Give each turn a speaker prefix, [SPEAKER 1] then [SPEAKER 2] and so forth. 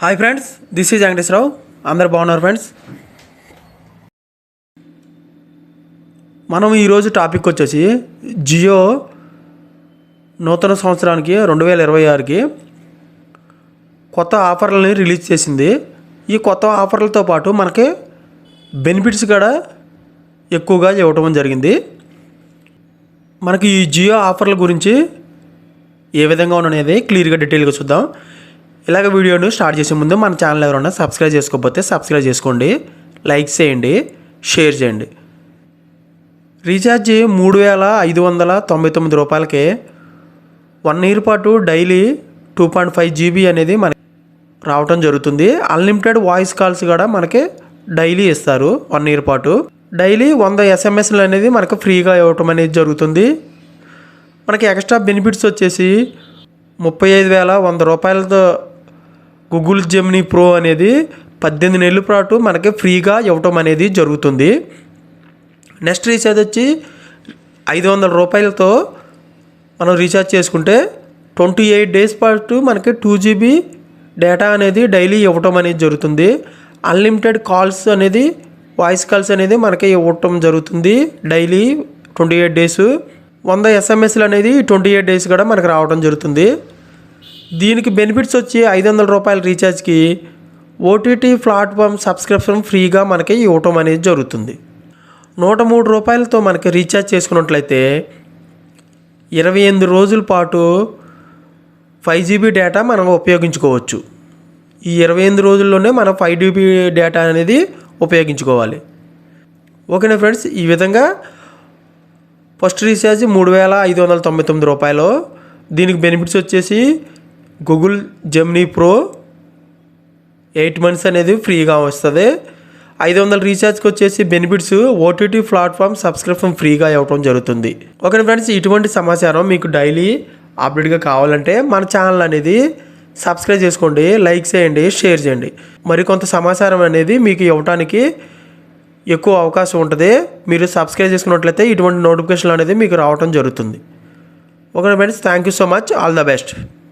[SPEAKER 1] Hi friends, this is Venkateswara Rao. అందరు బాగున్నారు friends. మనం ఈరోజు టాపిక్ వచ్చేసి జియో నూతన సంవత్సరానికి 2026కి కొత్త ఆఫర్లని రిలీజ్ చేసింది. ఈ కొత్త ఆఫర్లతో పాటు మనకి బెనిఫిట్స్ కూడా ఎక్కువగా ఇవ్వటం జరిగింది. మనకి ఈ జియో ఆఫర్ల గురించి ఏ విధంగా ఉన్నది క్లియర్గా డీటెయిల్గా చూద్దాం. ఇలాగ వీడియోను స్టార్ట్ చేసే ముందు మన ఛానల్ ఎవరైనా సబ్స్క్రైబ్ చేసుకోకపోతే సబ్స్క్రైబ్ చేసుకోండి, లైక్ చేయండి, షేర్ చేయండి. రీఛార్జ్ 3599 రూపాయలకే 1 ఇయర్ పాటు డైలీ 2.5 GB అనేది మనకి రావటం జరుగుతుంది. అన్లిమిటెడ్ వాయిస్ కాల్స్ కూడా మనకి డైలీ ఇస్తారు. 1 ఇయర్ పాటు డైలీ 100 SMS అనేది మనకు ఫ్రీగా ఇవ్వటం అనేది జరుగుతుంది. మనకి ఎక్స్ట్రా బెనిఫిట్స్ వచ్చేసి 35,100 రూపాయలతో గూగుల్ జెమినీ ప్రో అనేది 18 నెలల పాటు మనకి ఫ్రీగా ఇవ్వటం అనేది జరుగుతుంది. నెక్స్ట్ రీఛార్జ్ వచ్చి 500 రూపాయలతో మనం రీఛార్జ్ చేసుకుంటే 28 డేస్ పాటు మనకి 2 GB డేటా అనేది డైలీ ఇవ్వటం అనేది జరుగుతుంది. అన్లిమిటెడ్ కాల్స్ అనేది వాయిస్ కాల్స్ అనేది మనకి ఇవ్వటం జరుగుతుంది డైలీ 28 డేస్. 100 SMS అనేది 28 డేస్ కూడా మనకు రావడం జరుగుతుంది. దీనికి బెనిఫిట్స్ వచ్చి 500 రూపాయల రీఛార్జ్కి ఓటీటీ ప్లాట్ఫామ్ సబ్స్క్రిప్షన్ ఫ్రీగా మనకి ఇవ్వటం అనేది జరుగుతుంది. 103 రూపాయలతో మనకి రీఛార్జ్ చేసుకున్నట్లయితే 28 రోజుల పాటు 5 GB డేటా మనం ఉపయోగించుకోవచ్చు. ఈ 28 రోజుల్లోనే మనం 5 GB డేటా అనేది ఉపయోగించుకోవాలి. ఓకేనా ఫ్రెండ్స్, ఈ విధంగా ఫస్ట్ రీఛార్జ్ 3599 రూపాయలు. దీనికి బెనిఫిట్స్ వచ్చేసి గూగుల్ జెమినీ ప్రో 8 months అనేది ఫ్రీగా వస్తుంది. 500 రీఛార్జ్కి వచ్చేసి బెనిఫిట్స్ ఓటీటీ ప్లాట్ఫామ్ సబ్స్క్రిప్షన్ ఫ్రీగా ఇవ్వడం జరుగుతుంది. ఓకే ఫ్రెండ్స్, ఇటువంటి సమాచారం మీకు డైలీ అప్డేట్గా కావాలంటే మన ఛానల్ అనేది సబ్స్క్రైబ్ చేసుకోండి, లైక్ చేయండి, షేర్ చేయండి. మరికొంత సమాచారం అనేది మీకు ఇవ్వడానికి ఎక్కువ అవకాశం ఉంటుంది. మీరు సబ్స్క్రైబ్ చేసుకున్నట్లయితే ఇటువంటి నోటిఫికేషన్ అనేది మీకు రావడం జరుగుతుంది. Okay friends, thank you so much. All the best.